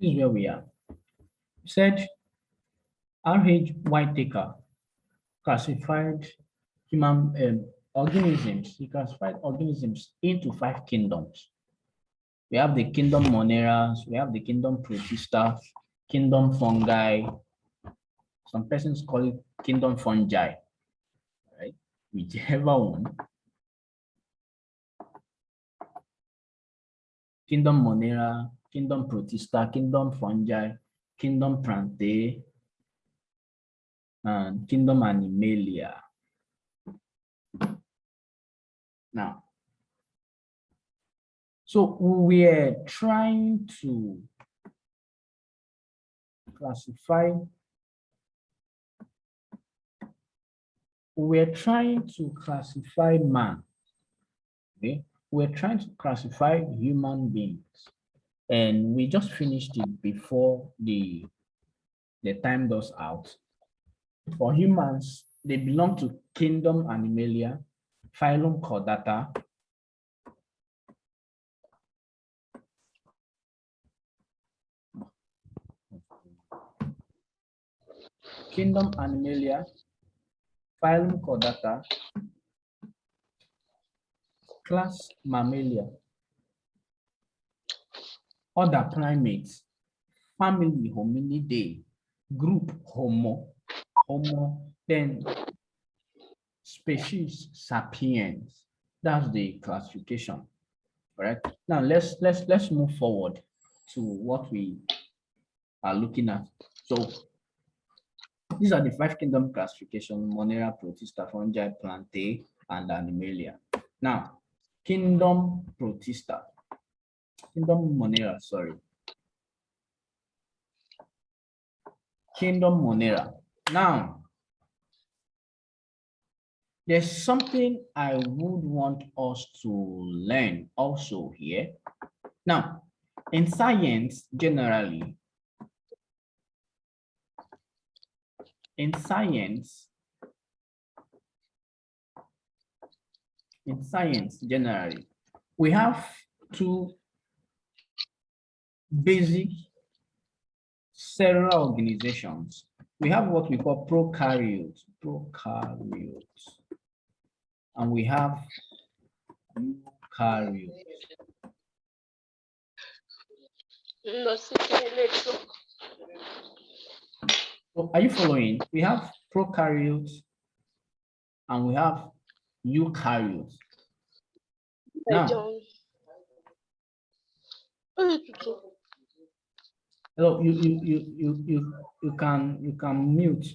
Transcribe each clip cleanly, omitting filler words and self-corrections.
This is where we are. It said R.H. Whitaker classified human organisms. He classified organisms into 5 kingdoms. We have the kingdom Monera, we have the kingdom Protista, kingdom Fungi. Some persons call it kingdom Fungi, right? Whichever one. Kingdom Monera, kingdom Protista, kingdom Fungi, kingdom Plantae, and kingdom Animalia. Now, so we're trying to classify, man. Okay, we're trying to classify human beings, and we just finished it before the time goes out. For humans, they belong to kingdom Animalia, phylum Chordata, kingdom Animalia, phylum Chordata, class Mammalia, other primates, family Hominidae, group Homo, then species Sapiens. That's the classification. All right. Now let's move forward to what we are looking at. So these are the 5 kingdom classification: Monera, Protista, Fungi, Plantae, and Animalia. Now, kingdom Protista, kingdom Monera, sorry. Kingdom Monera. Now, there's something I would want us to learn also here. Now, in science, generally, we have 2 basic cellular organizations. We have what we call prokaryotes, and we have eukaryotes. So are you following? We have prokaryotes and we have eukaryotes. Now, hello, you can mute.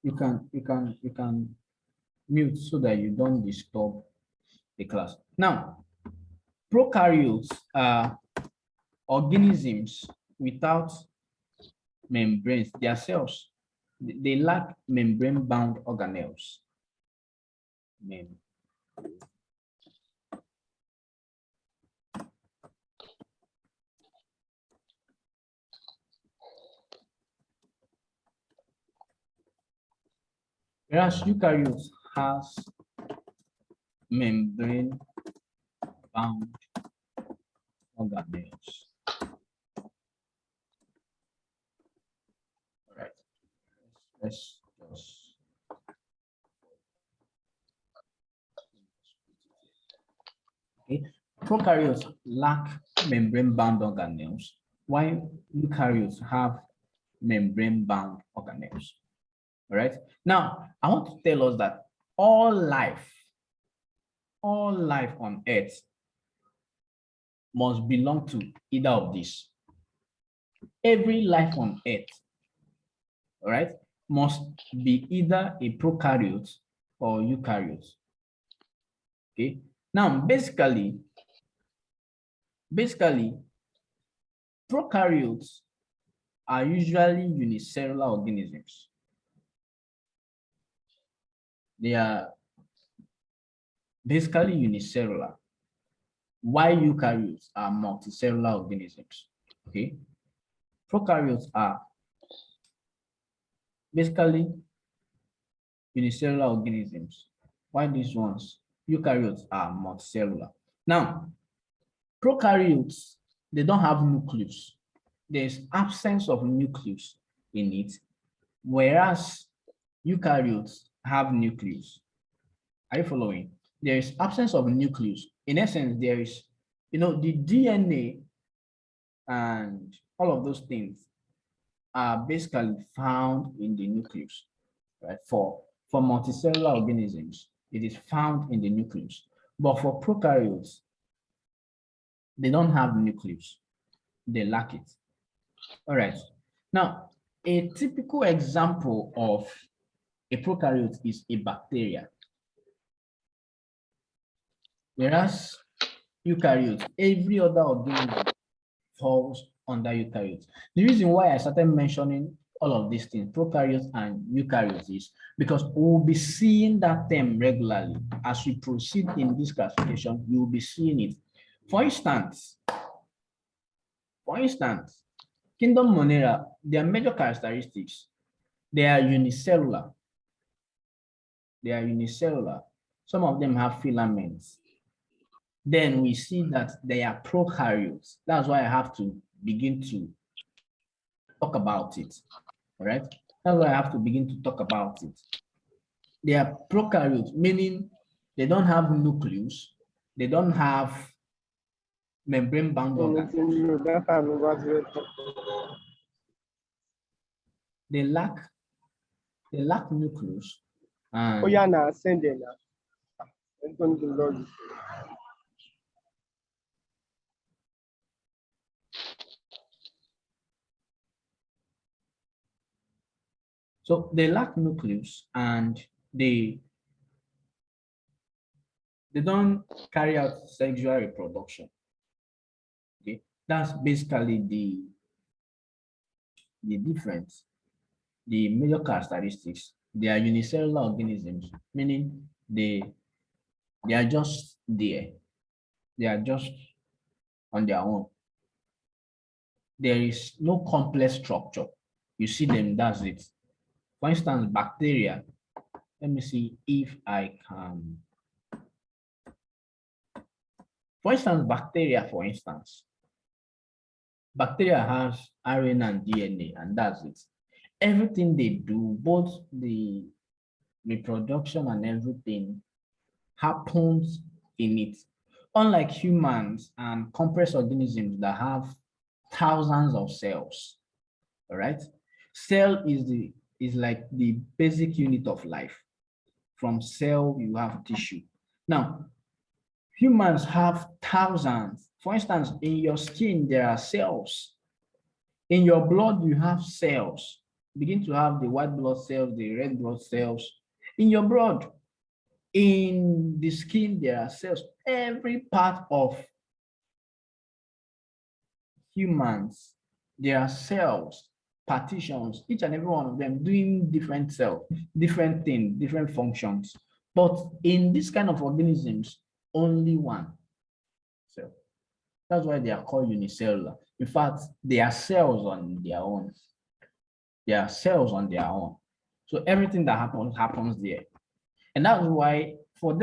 You can mute so that you don't disturb the class. Now, prokaryotes are organisms without membranes. Their cells, they lack membrane-bound organelles. Whereas eukaryotes has membrane-bound organelles. All right, let's just. Okay, prokaryotes lack membrane-bound organelles, while eukaryotes have membrane-bound organelles. All right. Now, I want to tell us that all life on Earth must belong to either of these. Every life on Earth, all right, must be either a prokaryote or eukaryote. Okay. Now, basically, prokaryotes are usually unicellular organisms. They are basically unicellular, while eukaryotes are multicellular organisms. Okay, prokaryotes are basically unicellular organisms. Why these ones? Eukaryotes are multicellular. Now, prokaryotes, they don't have nucleus. There's absence of nucleus in it, whereas eukaryotes have nucleus. Are you following? There is absence of nucleus. In essence, there is, the DNA and all of those things are basically found in the nucleus, right? For multicellular organisms, it is found in the nucleus. But for prokaryotes, they don't have nucleus. They lack it. All right. Now, a typical example of a prokaryote is a bacteria. Whereas eukaryotes, every other organism falls under eukaryotes. The reason why I started mentioning all of these things, prokaryotes and eukaryotes, is because we'll be seeing that term regularly. As we proceed in this classification, you'll be seeing it. For instance, Kingdom Monera, their major characteristics, they are unicellular. Some of them have filaments. Then we see that they are prokaryotes. That's why I have to begin to talk about it. All right? That's why I have to begin to talk about it. They are prokaryotes, meaning they don't have nucleus, they don't have membrane-bound organs. They lack nucleus. And so they lack nucleus and they don't carry out sexual reproduction. Okay, that's basically the difference, the major characteristics. They are unicellular organisms, meaning they are just there. They are just on their own. There is no complex structure. You see them, that's it. For instance, bacteria. Let me see if I can. For instance, bacteria, bacteria has RNA and DNA, and that's it. Everything they do, both the reproduction and everything, happens in it. Unlike humans and compressed organisms that have thousands of cells, all right? Cell is like the basic unit of life. From cell, you have tissue. Now, humans have thousands. For instance, in your skin, there are cells. In your blood, you have cells. Begin to have the white blood cells, the red blood cells. In your blood, in the skin, there are cells. Every part of humans, there are cells, partitions, each and every one of them doing different cells, different things, different functions. But in this kind of organisms, only one cell. That's why they are called unicellular. In fact, they are cells on their own. They are cells on their own. So everything that happens there. And that's why for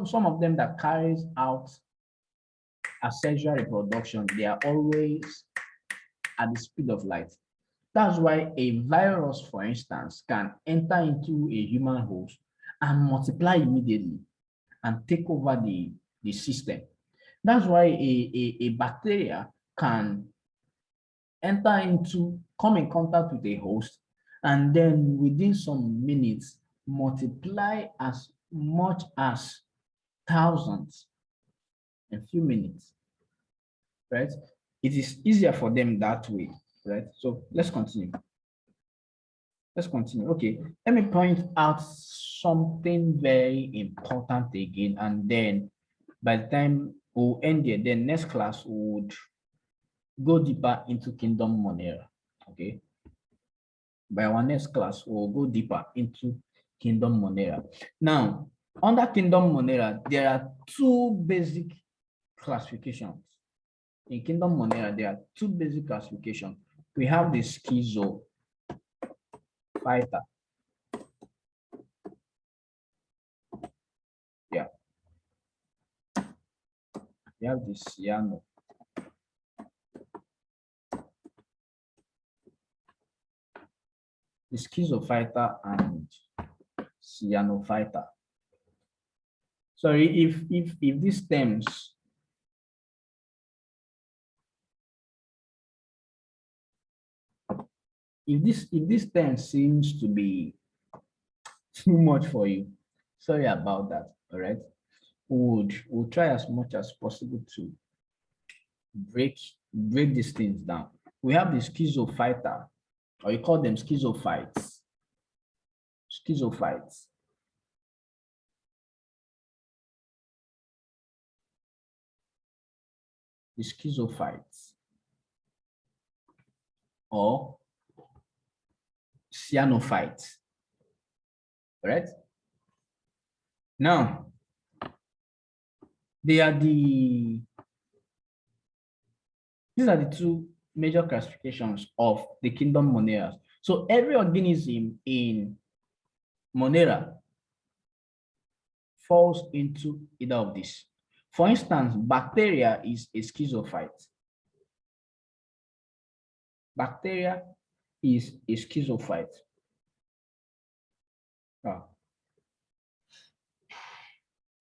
some of them that carries out asexual reproduction, they are always at the speed of light. That's why a virus, for instance, can enter into a human host and multiply immediately and take over the system. That's why a bacteria can come in contact with a host, and then within some minutes, multiply as much as thousands in a few minutes, right? It is easier for them that way, right? So let's continue. Okay, let me point out something very important again, and then by the time we'll end here, then next class would go deeper into Kingdom Monera. Okay. By our next class, we'll go deeper into Kingdom Monera. Now, under Kingdom Monera, there are two basic classifications. In Kingdom Monera, there are two basic classifications. We have the schizophyta. We have the cyano. The schizophyta and cyanophyta. Sorry, if these terms if this term seems to be too much for you, sorry about that. All right, we'll try as much as possible to break these things down. We have the schizophyta, or you call them schizophytes. Schizophytes. The schizophytes or cyanophytes. All right. Now, these are the two major classifications of the kingdom Monera. So every organism in Monera falls into either of these. For instance, bacteria is a schizophyte. Bacteria is a schizophyte.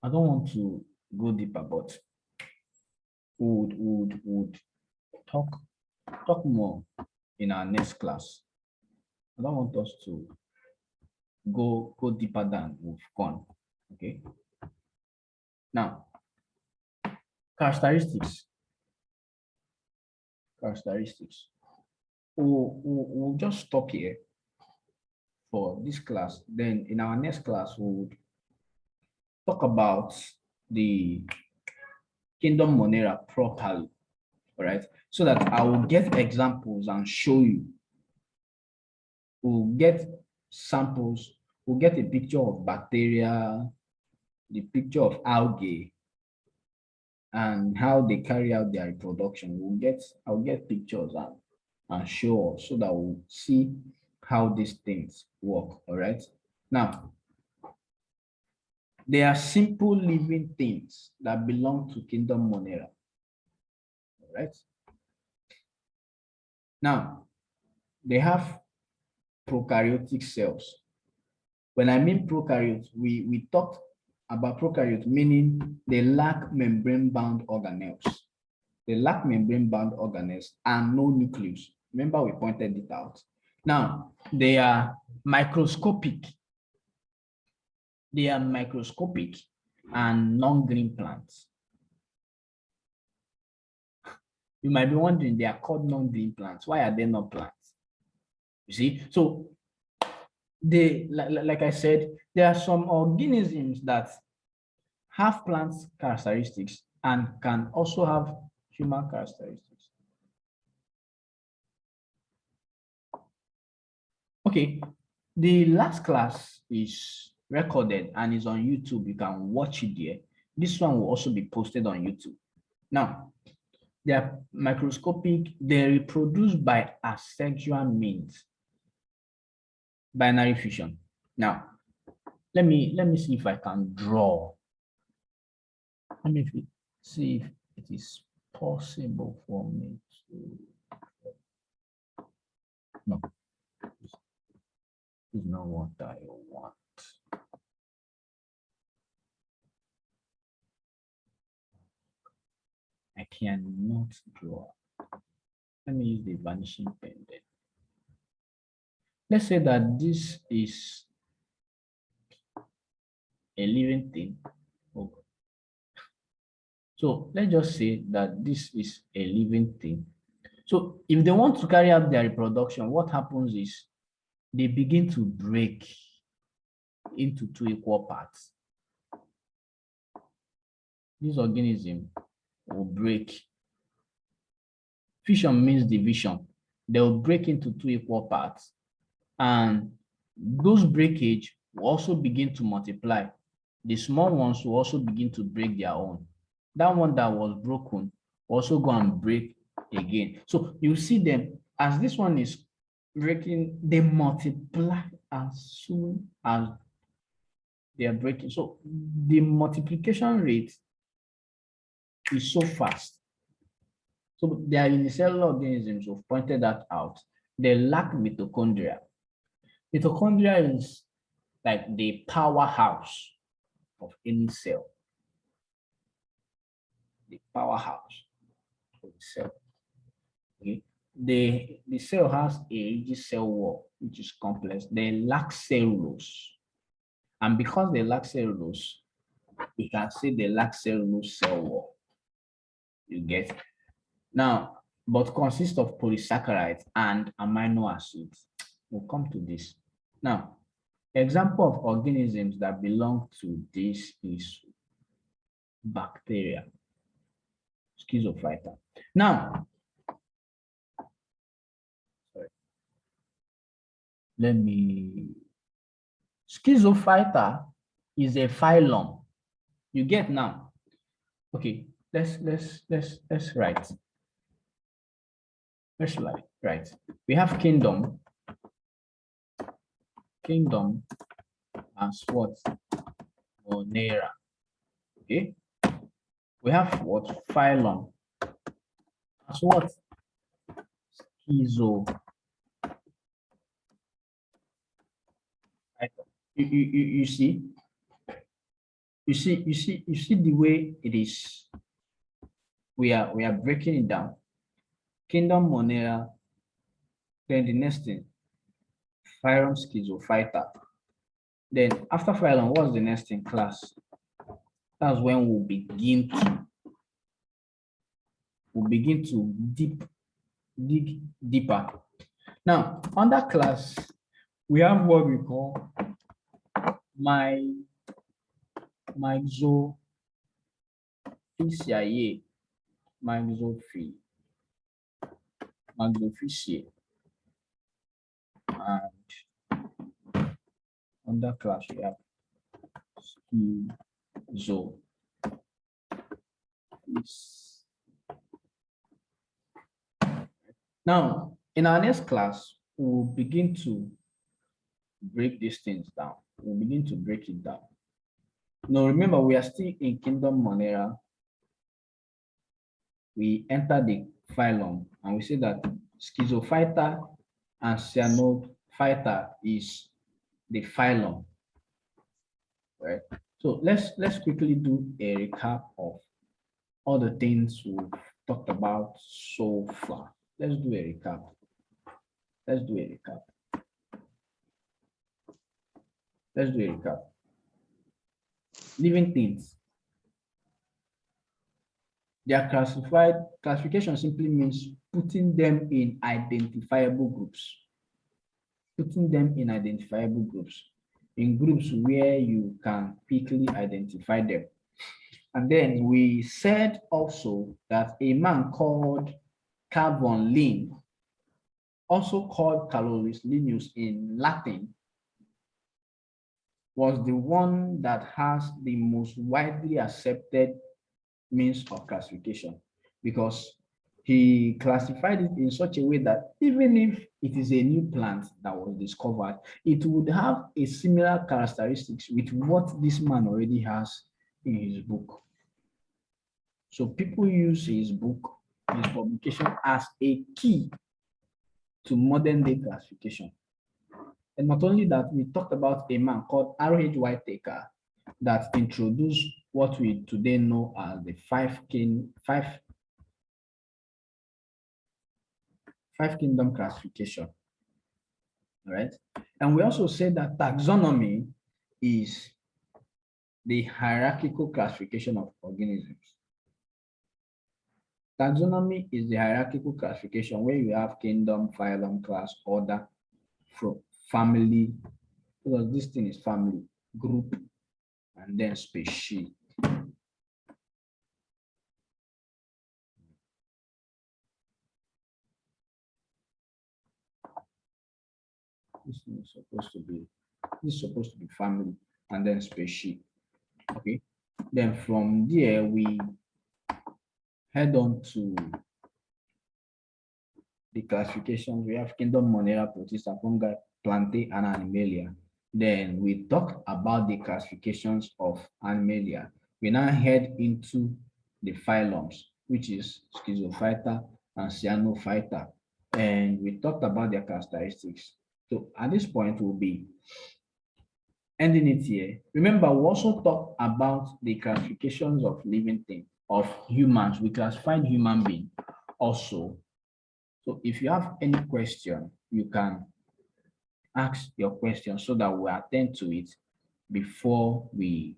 I don't want to go deeper, but would talk more in our next class. I don't want us to go deeper than we've gone. Okay. Now, characteristics. We'll just stop here for this class. Then in our next class, we'll talk about the kingdom Monera properly. All right. So that I will get examples and show you. We'll get samples. We'll get a picture of bacteria, the picture of algae, and how they carry out their reproduction. I'll get pictures and show us so that we'll see how these things work. All right. Now, they are simple living things that belong to kingdom Monera. All right. Now, they have prokaryotic cells. When I mean prokaryotes, we talked about prokaryotes, meaning they lack membrane-bound organelles. They lack membrane-bound organelles and no nucleus. Remember, we pointed it out. Now, they are microscopic. They are microscopic and non-green plants. You might be wondering, they are called non-green plants. Why are they not plants? You see, so they, like I said, there are some organisms that have plant characteristics and can also have human characteristics. Okay, the last class is recorded and is on YouTube. You can watch it there. This one will also be posted on YouTube. Now, they are microscopic. They reproduce by asexual means, binary fission. Now, let me see if I can draw. Let me see if it is possible for me to. No, this is not what I want. I cannot draw. Let me use the vanishing pen then. Let's say that this is a living thing. Oh. So let's just say that this is a living thing. So if they want to carry out their reproduction, what happens is they begin to break into two equal parts. This organism will break. Fission means division. They will break into two equal parts. And those breakage will also begin to multiply. The small ones will also begin to break their own. That one that was broken will also go and break again. So you see them, as this one is breaking, they multiply as soon as they are breaking. So the multiplication rate is so fast. So there are unicellular organisms who've pointed that out. They lack mitochondria. Mitochondria is like the powerhouse of any cell. The powerhouse of the cell. Okay. The cell has a rigid cell wall, which is complex. They lack cellulose. And because they lack cellulose, we can say they lack cellulose cell wall. You get? Now, but consists of polysaccharides and amino acids. We'll come to this. Now, example of organisms that belong to this is bacteria, schizophyta. Now, sorry, schizophyta is a phylum. You get now? Okay, let's write. Let's write. We have kingdom. Kingdom as what? Monera. Okay. We have what? Phylum as what? Schizo. You see? You see the way it is. We are breaking it down. Kingdom Monera. Then the next thing, phylum Schizophyta. Then after phylum, what's the next thing? Class. That's when we'll begin to dig deeper. Now, under class, we have what we call Myxophyceae. Myxophyceae. And under class, we have Schizo. Now, in our next class, we'll begin to break these things down. We'll begin to break it down. Now, remember, we are still in Kingdom Monera. We enter the phylum, and we say that Schizophyta and Cyanophyta is the phylum, right? So let's quickly do a recap of all the things we've talked about so far. Let's do a recap. Let's do a recap. Let's do a recap. Living things. Their classification simply means putting them in identifiable groups. Putting them in identifiable groups. In groups where you can quickly identify them. And then we said also that a man called Carbon Lin, also called Carolus Linnaeus in Latin, was the one that has the most widely accepted means of classification, because he classified it in such a way that even if it is a new plant that was discovered, it would have a similar characteristics with what this man already has in his book. So people use his book, his publication, as a key to modern day classification. And not only that, we talked about a man called R.H. Whitaker that introduced what we today know as the five kingdom classification. All right. And we also said that taxonomy is the hierarchical classification of organisms. Taxonomy is the hierarchical classification where you have kingdom, phylum, class, order, family, because this thing is family, group, and then species. This is supposed to be family, and then species. Okay. Then from there we head on to the classifications. We have kingdom, Monera, Protista, Fungi, Plantae, and Animalia. Then we talked about the classifications of Animalia. We now head into the phylums, which is Schizophyta and Cyanophyta. And we talked about their characteristics. So at this point, we'll be ending it here. Remember, we also talked about the classifications of living things, of humans. We classified human being also. So if you have any question, you can ask your question so that we attend to it before we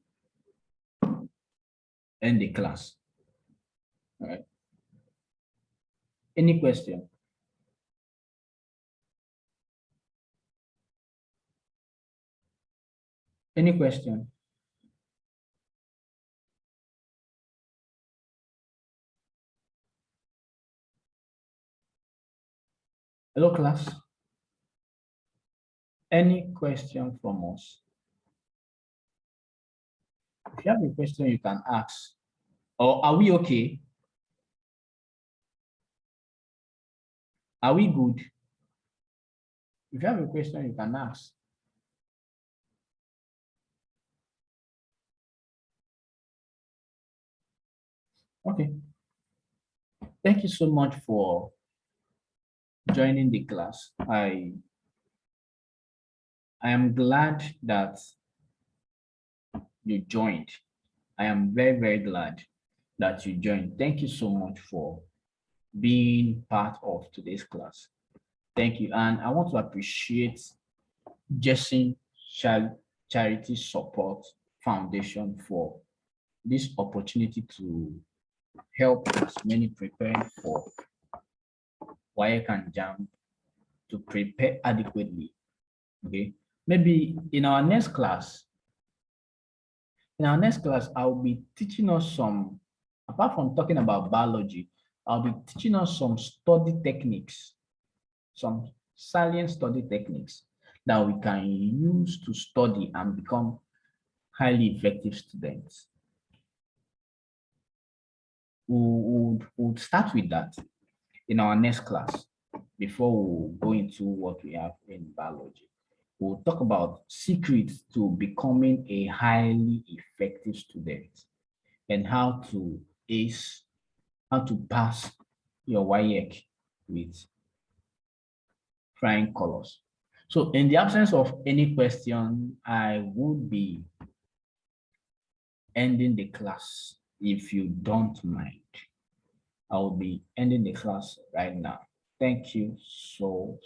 end the class. All right. Any question? Any question? Hello, class. Any question from us? If you have a question, you can ask. Or are we okay? Are we good? If you have a question, you can ask. Okay. Thank you so much for joining the class. I am glad that you joined. I am very, very glad that you joined. Thank you so much for being part of today's class. Thank you. And I want to appreciate Jason Charity Support Foundation for this opportunity to help as many preparing for WAEC and JAM to prepare adequately. Okay. Maybe in our next class, I'll be teaching us some, apart from talking about biology, I'll be teaching us some study techniques, some salient study techniques that we can use to study and become highly effective students. We'll start with that in our next class before we go into what we have in biology. We'll talk about secrets to becoming a highly effective student and how to ace, how to pass your WAEC with flying colors. So in the absence of any question, I would be ending the class if you don't mind. I will be ending the class right now. Thank you so